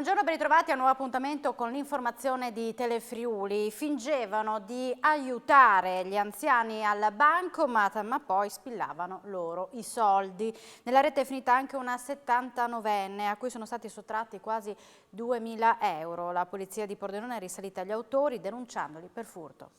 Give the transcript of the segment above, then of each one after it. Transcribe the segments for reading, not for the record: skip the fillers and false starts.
Buongiorno, ben ritrovati a un nuovo appuntamento con l'informazione di Telefriuli. Fingevano di aiutare gli anziani al bancomat, ma poi spillavano loro i soldi. Nella rete è finita anche una 79enne a cui sono stati sottratti quasi 2.000 euro. La polizia di Pordenone è risalita agli autori denunciandoli per furto.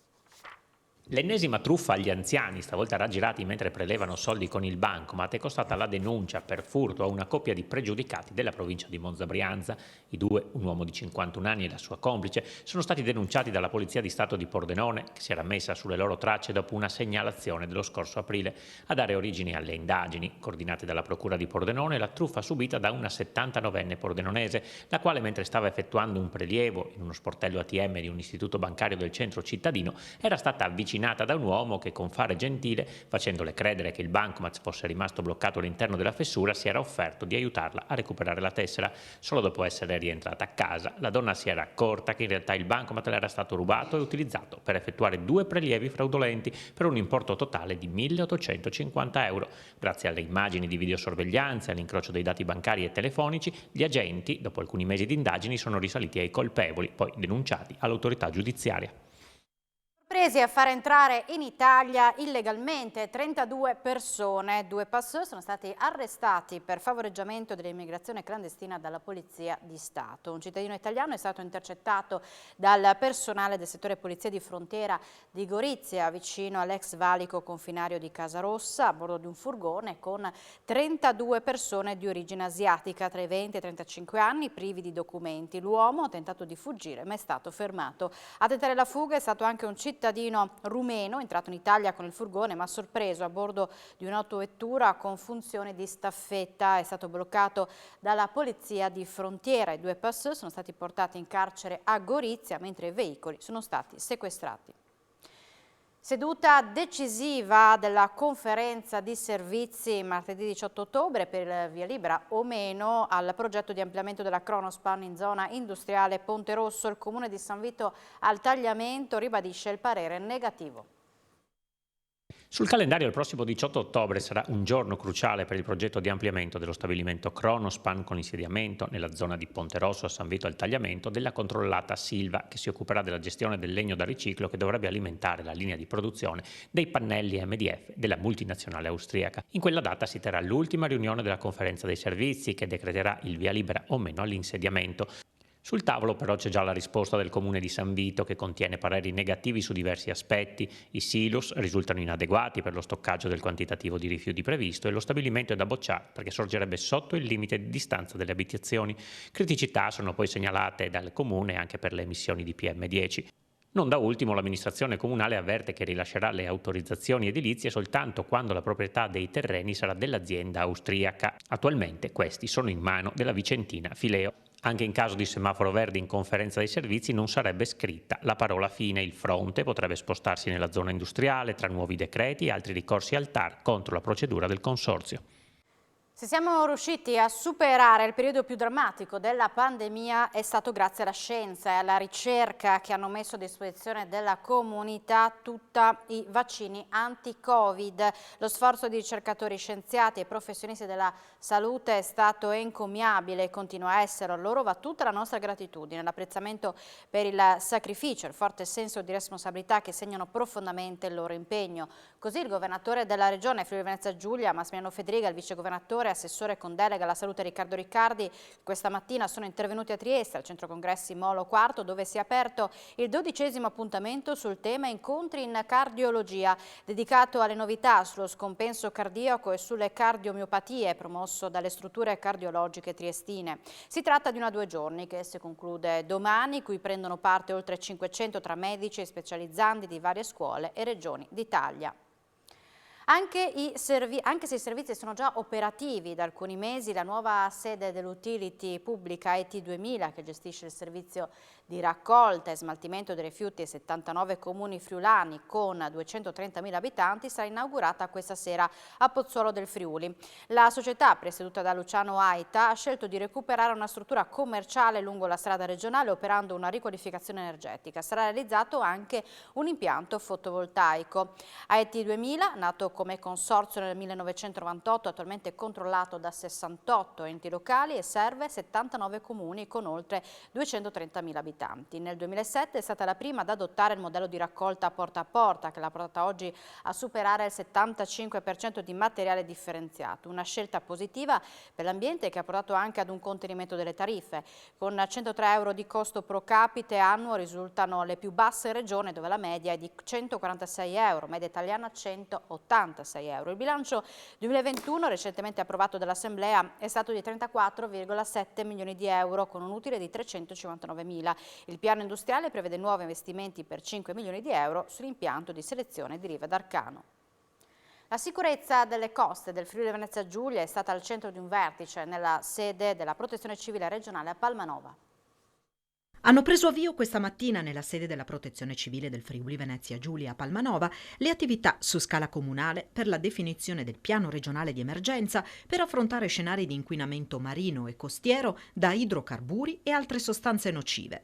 L'ennesima truffa agli anziani, stavolta raggirati mentre prelevano soldi con il bancomat, è costata la denuncia per furto a una coppia di pregiudicati della provincia di Monza Brianza. I due, un uomo di 51 anni e la sua complice, sono stati denunciati dalla Polizia di Stato di Pordenone, che si era messa sulle loro tracce dopo una segnalazione dello scorso aprile. A dare origine alle indagini, coordinate dalla Procura di Pordenone, la truffa subita da una 79enne pordenonese, la quale, mentre stava effettuando un prelievo in uno sportello ATM di un istituto bancario del centro cittadino, era stata avvicinata da un uomo che, con fare gentile, facendole credere che il bancomat fosse rimasto bloccato all'interno della fessura, si era offerto di aiutarla a recuperare la tessera. Solo dopo essere rientrata a casa, la donna si era accorta che in realtà il bancomat le era stato rubato e utilizzato per effettuare 2 prelievi fraudolenti per un importo totale di 1.850 euro. Grazie alle immagini di videosorveglianza e all'incrocio dei dati bancari e telefonici, gli agenti, dopo alcuni mesi di indagini, sono risaliti ai colpevoli, poi denunciati all'autorità giudiziaria. Presi a far entrare in Italia illegalmente 32 persone. 2 passeur sono stati arrestati per favoreggiamento dell'immigrazione clandestina dalla Polizia di Stato. Un cittadino italiano è stato intercettato dal personale del settore Polizia di Frontiera di Gorizia, vicino all'ex valico confinario di Casarossa, a bordo di un furgone con 32 persone di origine asiatica, tra i 20 e i 35 anni, privi di documenti. L'uomo ha tentato di fuggire, ma è stato fermato. A tentare la fuga è stato anche un cittadino rumeno entrato in Italia con il furgone, ma sorpreso a bordo di un'autovettura con funzione di staffetta. È stato bloccato dalla Polizia di Frontiera. I 2 passeur sono stati portati in carcere a Gorizia, mentre i veicoli sono stati sequestrati. Seduta decisiva della conferenza di servizi martedì 18 ottobre per il via libera o meno al progetto di ampliamento della Kronospan in zona industriale Ponte Rosso. Il comune di San Vito al Tagliamento ribadisce il parere negativo. Sul calendario il prossimo 18 ottobre sarà un giorno cruciale per il progetto di ampliamento dello stabilimento Kronospan con insediamento nella zona di Ponte Rosso a San Vito al Tagliamento della controllata Silva, che si occuperà della gestione del legno da riciclo che dovrebbe alimentare la linea di produzione dei pannelli MDF della multinazionale austriaca. In quella data si terrà l'ultima riunione della conferenza dei servizi che decreterà il via libera o meno all'insediamento. Sul tavolo però c'è già la risposta del comune di San Vito, che contiene pareri negativi su diversi aspetti. I silos risultano inadeguati per lo stoccaggio del quantitativo di rifiuti previsto e lo stabilimento è da bocciare perché sorgerebbe sotto il limite di distanza delle abitazioni. Criticità sono poi segnalate dal comune anche per le emissioni di PM10. Non da ultimo l'amministrazione comunale avverte che rilascerà le autorizzazioni edilizie soltanto quando la proprietà dei terreni sarà dell'azienda austriaca. Attualmente questi sono in mano della vicentina Fileo. Anche in caso di semaforo verde in conferenza dei servizi non sarebbe scritta la parola fine. Il fronte potrebbe spostarsi nella zona industriale tra nuovi decreti e altri ricorsi al TAR contro la procedura del consorzio. Se siamo riusciti a superare il periodo più drammatico della pandemia è stato grazie alla scienza e alla ricerca che hanno messo a disposizione della comunità tutti i vaccini anti-Covid. Lo sforzo di ricercatori, scienziati e professionisti della salute è stato encomiabile e continua a essere. A loro va tutta la nostra gratitudine, l'apprezzamento per il sacrificio e il forte senso di responsabilità che segnano profondamente il loro impegno. Così il governatore della regione Friuli Venezia Giulia, Massimiliano Fedriga, il vicegovernatore assessore con delega alla salute Riccardo Riccardi, questa mattina sono intervenuti a Trieste al centro congressi Molo IV, dove si è aperto il 12° appuntamento sul tema Incontri in cardiologia, dedicato alle novità sullo scompenso cardiaco e sulle cardiomiopatie, promosso dalle strutture cardiologiche triestine. Si tratta di una 2 giorni che si conclude domani, cui prendono parte oltre 500 tra medici e specializzanti di varie scuole e regioni d'Italia. Anche se i servizi sono già operativi da alcuni mesi, la nuova sede dell'utility pubblica ET2000, che gestisce il servizio di raccolta e smaltimento dei rifiuti ai 79 comuni friulani con 230.000 abitanti, sarà inaugurata questa sera a Pozzuolo del Friuli. La società, presieduta da Luciano Aita, ha scelto di recuperare una struttura commerciale lungo la strada regionale operando una riqualificazione energetica. Sarà realizzato anche un impianto fotovoltaico. A ET2000, nato come consorzio nel 1998, attualmente controllato da 68 enti locali e serve 79 comuni con oltre 230.000 abitanti. Nel 2007 è stata la prima ad adottare il modello di raccolta porta a porta, che l'ha portata oggi a superare il 75% di materiale differenziato. Una scelta positiva per l'ambiente che ha portato anche ad un contenimento delle tariffe. Con 103 euro di costo pro capite annuo risultano le più basse in regione, dove la media è di 146 euro, media italiana 186 euro. Il bilancio 2021, recentemente approvato dall'Assemblea, è stato di 34,7 milioni di euro, con un utile di 359.000. Il piano industriale prevede nuovi investimenti per 5 milioni di euro sull'impianto di selezione di Riva d'Arcano. La sicurezza delle coste del Friuli Venezia Giulia è stata al centro di un vertice nella sede della Protezione Civile regionale a Palmanova. Hanno preso avvio questa mattina nella sede della Protezione Civile del Friuli Venezia Giulia a Palmanova le attività su scala comunale per la definizione del piano regionale di emergenza per affrontare scenari di inquinamento marino e costiero da idrocarburi e altre sostanze nocive.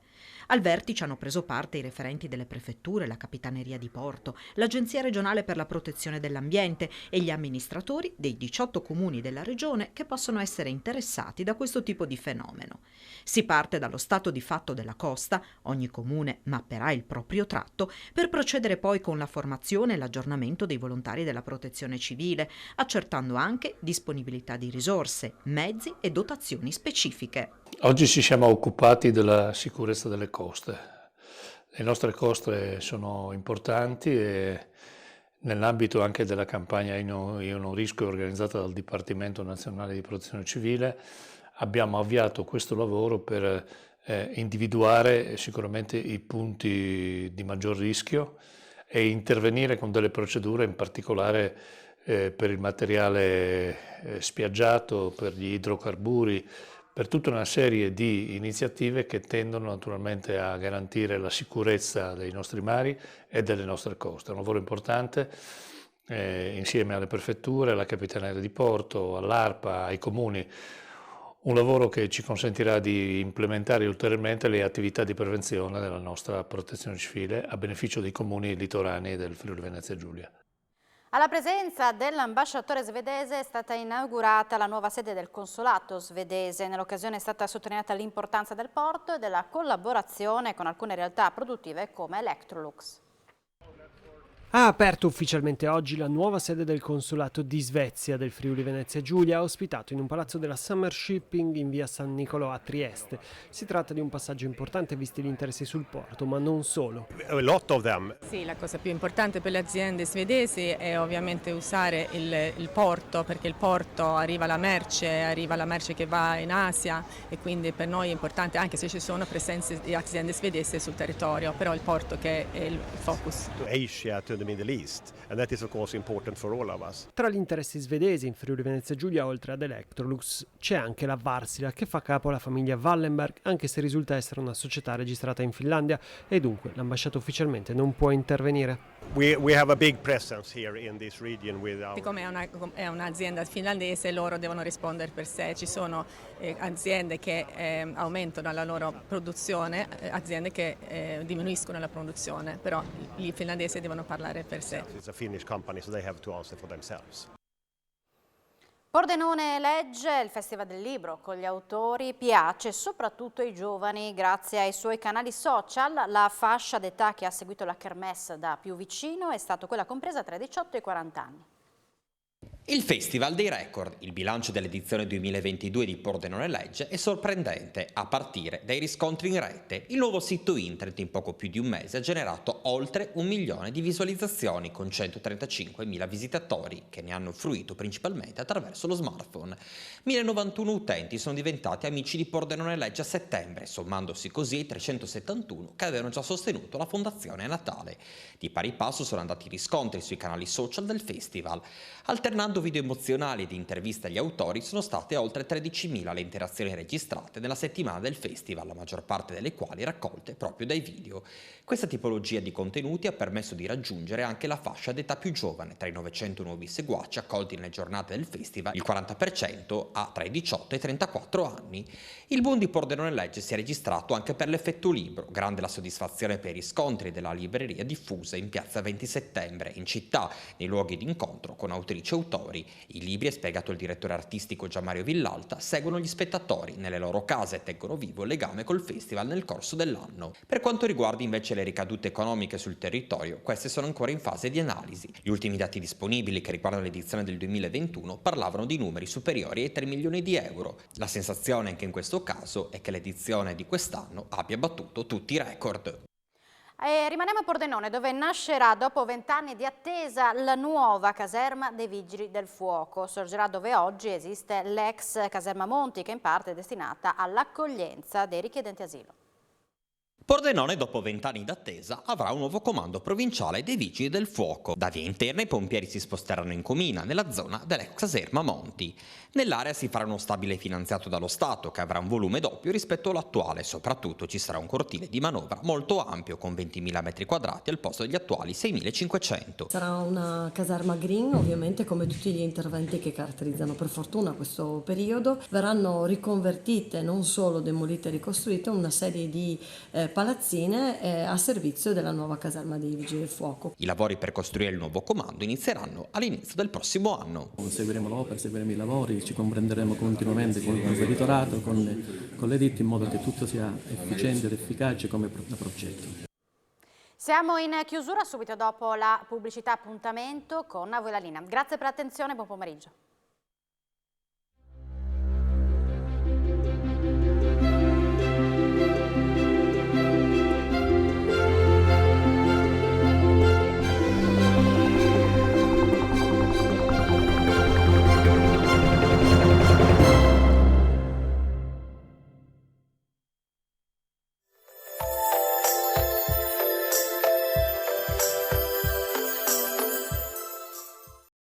Al vertice hanno preso parte i referenti delle prefetture, la Capitaneria di Porto, l'Agenzia regionale per la protezione dell'ambiente e gli amministratori dei 18 comuni della regione che possono essere interessati da questo tipo di fenomeno. Si parte dallo stato di fatto della costa, ogni comune mapperà il proprio tratto, per procedere poi con la formazione e l'aggiornamento dei volontari della protezione civile, accertando anche disponibilità di risorse, mezzi e dotazioni specifiche. Oggi ci siamo occupati della sicurezza delle coste. Le nostre coste sono importanti e nell'ambito anche della campagna Io non rischio organizzata dal Dipartimento Nazionale di Protezione Civile abbiamo avviato questo lavoro per individuare sicuramente i punti di maggior rischio e intervenire con delle procedure, in particolare per il materiale spiaggiato, per gli idrocarburi, per tutta una serie di iniziative che tendono naturalmente a garantire la sicurezza dei nostri mari e delle nostre coste. È un lavoro importante insieme alle prefetture, alla Capitaneria di Porto, all'ARPA, ai comuni. Un lavoro che ci consentirà di implementare ulteriormente le attività di prevenzione della nostra protezione civile a beneficio dei comuni litoranei del Friuli Venezia Giulia. Alla presenza dell'ambasciatore svedese è stata inaugurata la nuova sede del consolato svedese. Nell'occasione è stata sottolineata l'importanza del porto e della collaborazione con alcune realtà produttive come Electrolux. Ha aperto ufficialmente oggi la nuova sede del consolato di Svezia del Friuli Venezia Giulia, ospitato in un palazzo della Summer Shipping in via San Nicolò a Trieste. Si tratta di un passaggio importante visti gli interessi sul porto, ma non solo. Sì, la cosa più importante per le aziende svedesi è ovviamente usare il porto, perché il porto arriva la merce che va in Asia e quindi per noi è importante, anche se ci sono presenze di aziende svedesi sul territorio, però il porto che è il focus. The Middle East, and that is of course important for all of us. Tra gli interessi svedesi in Friuli Venezia Giulia, oltre ad Electrolux, c'è anche la Wärtsilä, che fa capo alla famiglia Wallenberg, anche se risulta essere una società registrata in Finlandia e dunque l'ambasciata ufficialmente non può intervenire. We have a big presence here in this region with our... Siccome è un'azienda finlandese, loro devono rispondere per sé. Ci sono aziende che aumentano la loro produzione, aziende che diminuiscono la produzione, però i finlandesi devono parlare per sé. It's a Finnish company, so they have to answer for themselves. Pordenone legge, il Festival del Libro con gli autori, piace soprattutto ai giovani grazie ai suoi canali social. La fascia d'età che ha seguito la kermesse da più vicino è stata quella compresa tra i 18 e i 40 anni. Il Festival dei Record, il bilancio dell'edizione 2022 di Pordenone Legge, è sorprendente a partire dai riscontri in rete. Il nuovo sito internet in poco più di un mese ha generato oltre 1 milione di visualizzazioni con 135.000 visitatori che ne hanno fruito principalmente attraverso lo smartphone. 1091 utenti sono diventati amici di Pordenone Legge a settembre, sommandosi così ai 371 che avevano già sostenuto la fondazione a Natale. Di pari passo sono andati i riscontri sui canali social del festival, alternando Combinando video emozionali ed interviste agli autori, sono state oltre 13.000 le interazioni registrate nella settimana del festival, la maggior parte delle quali raccolte proprio dai video. Questa tipologia di contenuti ha permesso di raggiungere anche la fascia d'età più giovane. Tra i 900 nuovi seguaci accolti nelle giornate del festival, il 40% ha tra i 18 e i 34 anni. Il boom di Pordenone Legge si è registrato anche per l'effetto libro. Grande la soddisfazione per i riscontri della libreria diffusa in piazza 20 settembre, in città, nei luoghi di incontro con autrici e autori. I libri, ha spiegato il direttore artistico Gianmario Villalta, seguono gli spettatori nelle loro case e tengono vivo il legame col festival nel corso dell'anno. Per quanto riguarda invece le ricadute economiche sul territorio, queste sono ancora in fase di analisi. Gli ultimi dati disponibili, che riguardano l'edizione del 2021, parlavano di numeri superiori ai 3 milioni di euro. La sensazione anche in questo caso è che l'edizione di quest'anno abbia battuto tutti i record. Rimaniamo a Pordenone, dove nascerà dopo 20 anni di attesa la nuova caserma dei Vigili del Fuoco. Sorgerà dove oggi esiste l'ex caserma Monti, che in parte è destinata all'accoglienza dei richiedenti asilo. Pordenone, dopo 20 anni d'attesa, avrà un nuovo comando provinciale dei Vigili del Fuoco. Da via interna i pompieri si sposteranno in Comina, nella zona dell'ex caserma Monti. Nell'area si farà uno stabile finanziato dallo Stato, che avrà un volume doppio rispetto all'attuale. Soprattutto ci sarà un cortile di manovra molto ampio, con 20.000 metri quadrati al posto degli attuali 6.500. Sarà una caserma green, ovviamente, come tutti gli interventi che caratterizzano per fortuna questo periodo. Verranno riconvertite, non solo demolite e ricostruite, una serie di palazzine a servizio della nuova caserma dei Vigili del Fuoco. I lavori per costruire il nuovo comando inizieranno all'inizio del prossimo anno. Seguiremo l'opera, seguiremo i lavori, ci comprenderemo continuamente con il monitorato, con le ditte, in modo che tutto sia efficiente ed efficace come da progetto. Siamo in chiusura, subito dopo la pubblicità. Appuntamento con A voi la linea. Grazie per l'attenzione e buon pomeriggio.